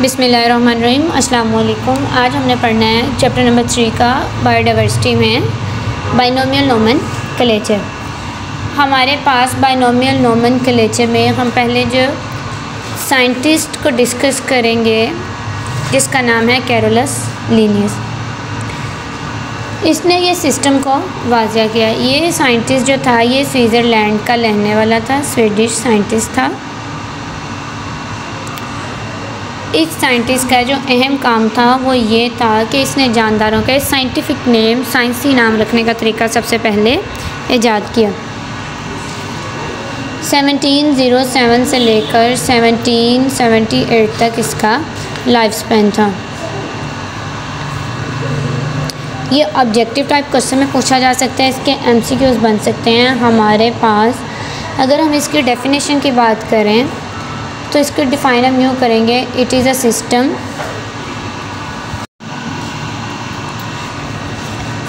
बिस्मिल्लाहिर्रहमानिर्रहीम। अस्सलाम वालेकुम। आज हमने पढ़ना है चैप्टर नंबर 3 का बायोडाइवर्सिटी में बाइनोमियल नोमेनक्लेचर। हमारे पास बाइनोमियल नोमेनक्लेचर में हम पहले जो साइंटिस्ट को डिस्कस करेंगे जिसका नाम है कैरोलस लीनियस। इसने ये सिस्टम को वाज़ा किया। ये साइंटिस्ट जो था ये स्विट्ज़रलैंड का रहने वाला था, स्वीडिश साइंटिस्ट था। इस साइंटिस्ट का जो अहम काम था वो ये था कि इसने जानदारों के साइंटिफिक नेम, साइंसी नाम रखने का तरीका सबसे पहले ईजाद किया। 1707 से लेकर 1778 तक इसका लाइफ स्पैन था। ये ऑब्जेक्टिव टाइप क्वेश्चन में पूछा जा सकता है, इसके MCQs बन सकते हैं हमारे पास। अगर हम इसकी डेफिनेशन की बात करें तो इसको डिफाइन हम यूँ करेंगे, it is a system,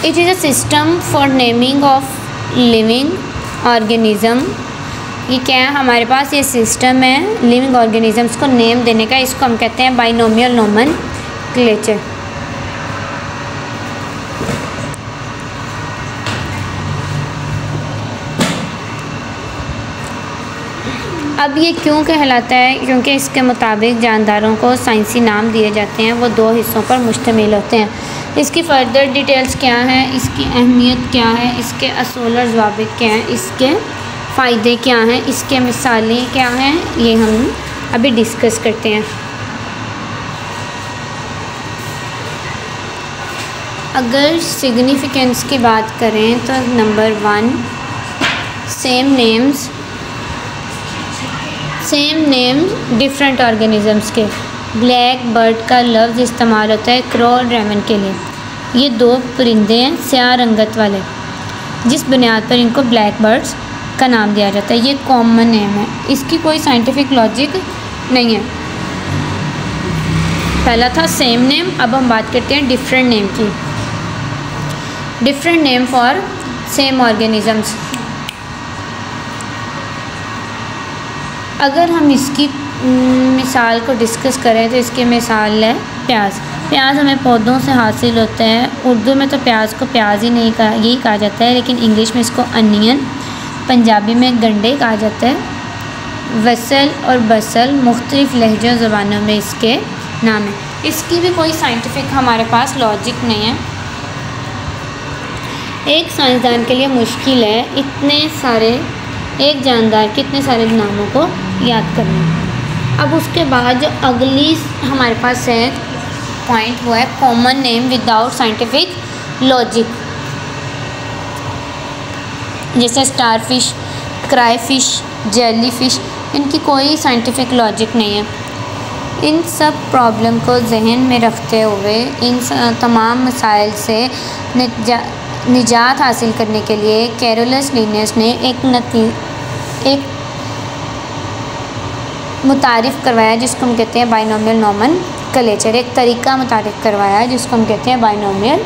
it is a system for naming of living organism. ये क्या है, हमारे पास ये सिस्टम है लिविंग ऑर्गेनिज़म्स को नेम देने का। इसको हम कहते हैं बाइनोमियल नोमेनक्लेचर। अब ये क्यों कहलाता है, क्योंकि इसके मुताबिक जानदारों को साइंसी नाम दिए जाते हैं, वो 2 हिस्सों पर मुश्तमिल होते हैं। इसकी फ़र्दर डिटेल्स क्या हैं, इसकी अहमियत क्या है, इसके असूल और ज़वाबित क्या हैं, इसके फ़ायदे क्या हैं, इसके मिसालें क्या हैं, ये हम अभी डिस्कस करते हैं। अगर सिग्निफिकेंस की बात करें तो number 1, same name different organisms के। ब्लैक बर्ड का लफ्ज़ इस्तेमाल होता है क्रो और रेवन के लिए। ये 2 परिंदे हैं स्याह रंगत वाले, जिस बुनियाद पर इनको ब्लैक बर्ड्स का नाम दिया जाता है। ये कॉमन नेम है, इसकी कोई साइंटिफिक लॉजिक नहीं है। पहला था सेम नेम, अब हम बात करते हैं डिफरेंट नेम की। Different name for same organisms. अगर हम इसकी मिसाल को डिस्कस करें तो इसकी मिसाल है प्याज। प्याज हमें पौधों से हासिल होता है। उर्दू में तो प्याज को प्याज ही नहीं कहा, यही कहा जाता है, लेकिन इंग्लिश में इसको अनियन, पंजाबी में गंडे कहा जाता है। वसल और बसल मुख्तलिफ़ लहजों ज़बानों में इसके नाम है। इसकी भी कोई साइंटिफिक हमारे पास लॉजिक नहीं है। एक साइंसदान के लिए मुश्किल है एक जानदार के इतने सारे नामों को याद करना। अब उसके बाद जो अगली हमारे पास है पॉइंट, वो है common name without scientific logic. जैसे स्टारफिश, क्राईफिश, जेलीफिश, इनकी कोई साइंटिफिक लॉजिक नहीं है। इन सब प्रॉब्लम को जहन में रखते हुए इन तमाम मसाइल से निजात हासिल करने के लिए कैरोलस लीनियस ने एक मुतारिफ़ करवाया जिसको हम कहते हैं बाइनोमियल नोमेनक्लेचर। एक तरीका मुतारिफ़ करवाया जिसको हम कहते हैं बाइनोमियल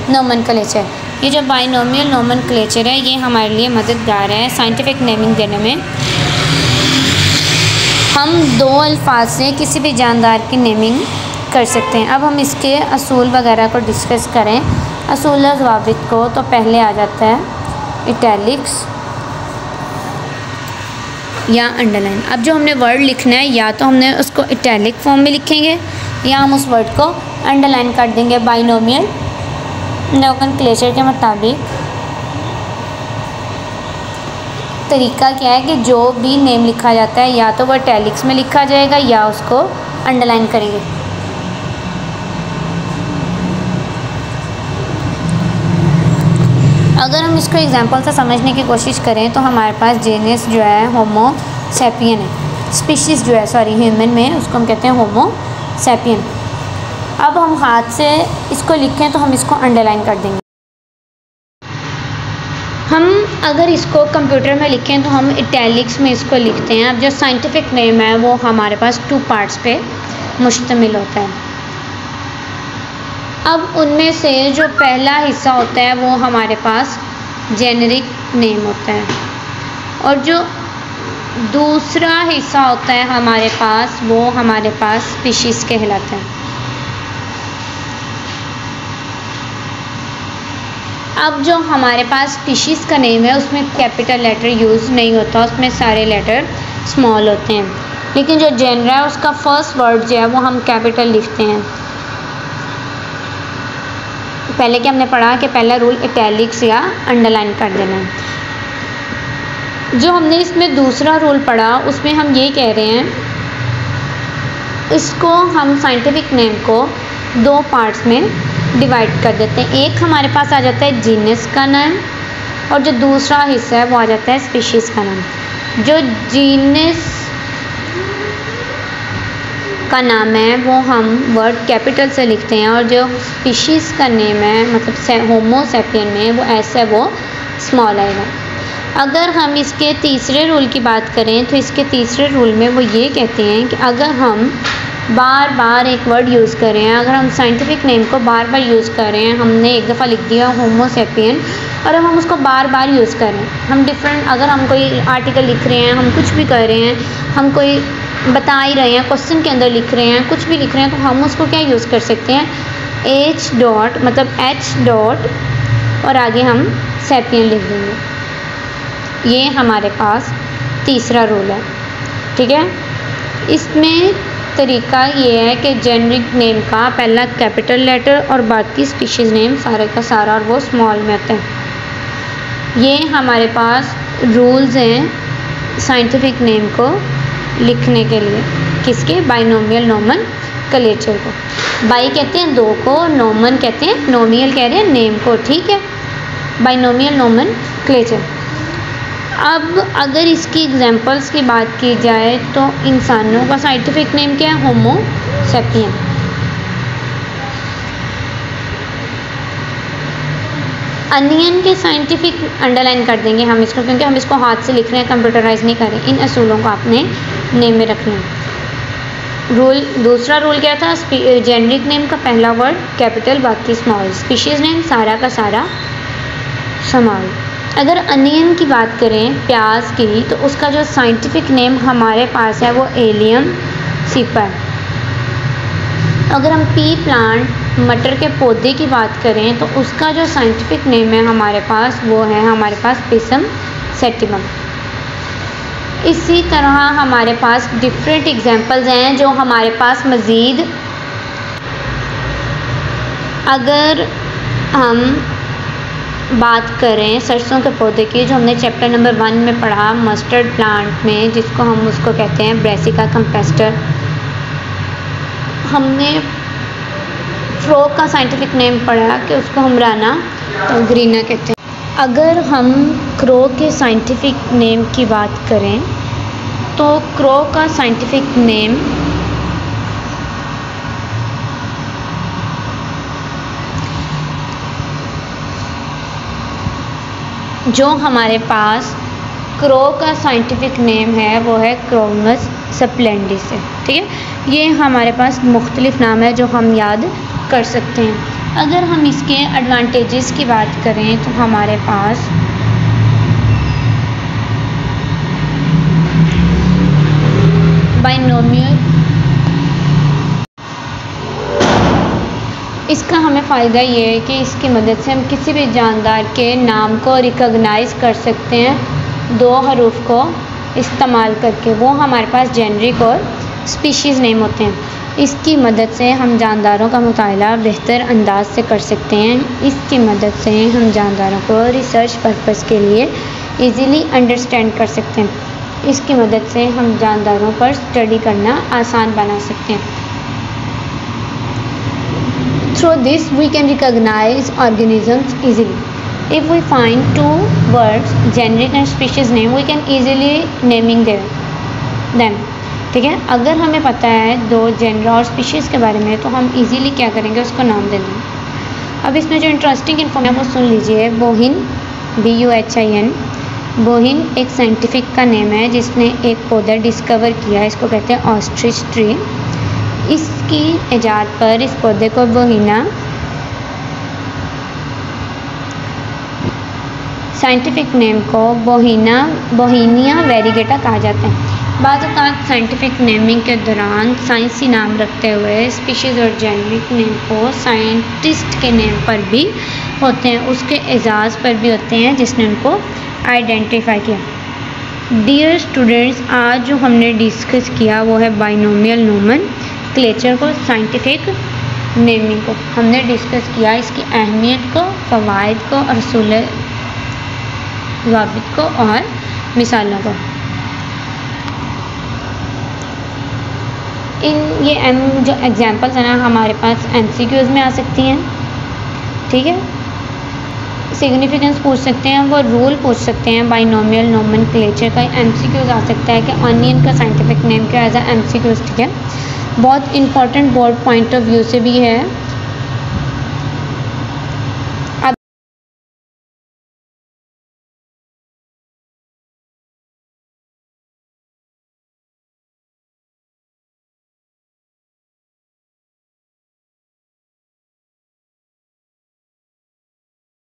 नोमेनक्लेचर। ये जो बाइनोमियल नोमेनक्लेचर है ये हमारे लिए मददगार है साइंटिफिक नेमिंग देने में। हम 2 अल्फाज से किसी भी जानदार की नेमिंग कर सकते हैं। अब हम इसके असूल वगैरह को डिस्कस करें, असूल और ज़वाबित को, तो पहले आ जाता है इटैलिक्स या अंडरलाइन। अब जो हमने वर्ड लिखना है या तो हमने उसको इटैलिक फॉर्म में लिखेंगे या हम उस वर्ड को अंडरलाइन कर देंगे। बाइनोमियल नोमेनक्लेचर के मुताबिक तरीका क्या है कि जो भी नेम लिखा जाता है या तो वह इटैलिक्स में लिखा जाएगा या उसको अंडरलाइन करेंगे। अगर हम इसको एग्जांपल से समझने की कोशिश करें तो हमारे पास जेनस जो है होमो सैपियन है। स्पीशीज़ जो है ह्यूमन में उसको हम कहते हैं होमो सैपियन। अब हम हाथ से इसको लिखें तो हम इसको अंडरलाइन कर देंगे। हम अगर इसको कंप्यूटर में लिखें तो हम इटैलिक्स में इसको लिखते हैं। अब जो साइंटिफिक नेम है वो हमारे पास 2 पार्ट्स पे मुश्तमिल होता है। अब उनमें से जो पहला हिस्सा होता है वो हमारे पास जेनेरिक नेम होता है और जो दूसरा हिस्सा होता है हमारे पास, वो हमारे पास स्पीशीज़ कहलाता है। अब जो हमारे पास स्पीशीज़ का नेम है उसमें कैपिटल लेटर यूज़ नहीं होता, उसमें सारे लेटर स्मॉल होते हैं। लेकिन जो जेनरा है उसका फर्स्ट वर्ड जो है वो हम कैपिटल लिखते हैं। पहले क्या हमने पढ़ा कि पहला रूल इटैलिक्स या अंडरलाइन कर देना है। जो हमने इसमें दूसरा रूल पढ़ा उसमें हम ये कह रहे हैं, इसको हम साइंटिफिक नेम को दो पार्ट्स में डिवाइड कर देते हैं। एक हमारे पास आ जाता है जीनस का नाम और जो दूसरा हिस्सा है वो आ जाता है स्पीशीज़ का नाम। जो जीनस का नाम है वो हम वर्ड कैपिटल से लिखते हैं और जो स्पीशीज़ का नेम है मतलब होमो सैपियन में वो ऐसा वो स्मॉल आएगा। अगर हम इसके तीसरे रूल की बात करें तो इसके तीसरे रूल में वो ये कहते हैं कि अगर हम बार बार एक वर्ड यूज़ करें, अगर हम साइंटिफिक नेम को बार बार यूज़ करें, हमने एक दफ़ा लिख दिया होमो सैपियन और अब हम उसको बार बार यूज़ करें, हम डिफरेंट, अगर हम कोई आर्टिकल लिख रहे हैं, हम कुछ भी कर रहे हैं, हम कोई बता ही रहे हैं, क्वेश्चन के अंदर लिख रहे हैं, कुछ भी लिख रहे हैं, तो हम उसको क्या यूज़ कर सकते हैं, एच डॉट मतलब एच डॉट और आगे हम सैपियन लिख देंगे। ये हमारे पास तीसरा रूल है, ठीक है। इसमें तरीका ये है कि जेनरिक नेम का पहला कैपिटल लेटर और बाकी स्पीशीज़ नेम सारे का सारा और वो स्मॉल में आते हैं। ये हमारे पास रूल्स हैं साइंटिफिक नेम को लिखने के लिए, किसके, बाइनोमियल नोमेनक्लेचर को। बाई कहते हैं दो को, नोमन कहते हैं, नोमियल कह रहे हैं नेम को, ठीक है, बाइनोमियल नोमेनक्लेचर। अब अगर इसकी एग्जांपल्स की बात की जाए तो इंसानों का साइंटिफिक नेम क्या है, होमो सैपियन। अनियन के साइंटिफिक अंडरलाइन कर देंगे हम इसको, क्योंकि हम इसको हाथ से लिख रहे हैं, कंप्यूटराइज नहीं कर रहे। इन असूलों को आपने नेम में रखना है। रूल, दूसरा रूल क्या था, जेनरिक नेम का पहला वर्ड कैपिटल बाकी स्मॉल, स्पीशीज़ नेम सारा का सारा स्मॉल। अगर अनियन की बात करें, प्याज की, तो उसका जो साइंटिफिक नेम हमारे पास है वो एलियम सीपर। अगर हम पी प्लांट, मटर के पौधे की बात करें तो उसका जो साइंटिफिक नेम है हमारे पास वो है हमारे पास पिसम सेटिवम। इसी तरह हमारे पास डिफरेंट एग्जांपल्स हैं जो हमारे पास मज़ीद, अगर हम बात करें सरसों के पौधे की, जो हमने चैप्टर नंबर 1 में पढ़ा मस्टर्ड प्लांट में, जिसको हम उसको कहते हैं ब्रेसिका कंपेस्टर। हमने फ्रो का साइंटिफिक नेम पढ़ा कि उसको हम राना ग्रीना कहते हैं। अगर हम क्रो के साइंटिफिक नेम की बात करें तो क्रो का साइंटिफिक नेम जो हमारे पास क्रो का साइंटिफिक नेम है वो है क्रोनस स्प्लेंडिस है, ठीक है। ये हमारे पास मुख्तलिफ नाम है जो हम याद कर सकते हैं। अगर हम इसके एडवांटेजेस की बात करें तो हमारे पास बाइनोमियल, इसका हमें फ़ायदा ये है कि इसकी मदद से हम किसी भी जानदार के नाम को रिकॉग्नाइज कर सकते हैं दो हरूफ को इस्तेमाल करके। वो हमारे पास जेनरिक और स्पीशीज़ नेम होते हैं। इसकी मदद से हम जानदारों का मुताला बेहतर अंदाज से कर सकते हैं। इसकी मदद से हम जानदारों को रिसर्च पर्पस के लिए इजीली अंडरस्टैंड कर सकते हैं। इसकी मदद से हम जानदारों पर स्टडी करना आसान बना सकते हैं। Through this we can recognize organisms easily. If we find two words, generic and species name, we can easily naming them. ठीक है, अगर हमें पता है दो जेनर और स्पीशीज़ के बारे में तो हम इजीली क्या करेंगे, उसको नाम दे देंगे। अब इसमें जो इंटरेस्टिंग इन्फॉर्मेशन वो सुन लीजिए। बोहिन, BUHIN, बोहिन एक साइंटिफिक का नेम है जिसने एक पौधा डिस्कवर किया, इसको कहते हैं ऑस्ट्रिच ट्री। इसकी इजाद पर इस पौधे को बोहिना साइंटिफिक नेम को बोहीनिया वेरीगेटा कहा जाता है। बाद साइंटिफिक नेमिंग के दौरान साइंसी नाम रखते हुए स्पीशीज़ और जेनेरिक नेम को साइंटिस्ट के नेम पर भी होते हैं, उसके एजाज़ पर भी होते हैं जिसने उनको आइडेंटिफाई किया। डियर स्टूडेंट्स, आज जो हमने डिस्कस किया वो है बाइनोमियल नोमेनक्लेचर को, साइंटिफिक नेमिंग को हमने डिस्कस किया, इसकी अहमियत को, फ़वाइद को, असूल ज़ाबित को और मिसालों को। ये जो एग्जांपल्स हैं ना हमारे पास MCQs में आ सकती हैं, ठीक है। सिग्निफिकेंस पूछ सकते हैं, वो रूल पूछ सकते हैं बाइनोमियल नोमेनक्लेचर का। MCQs आ सकता है कि अनियन का साइंटिफिक नेम क्या है, एज अ MCQs, ठीक है। बहुत important board point of view से भी है।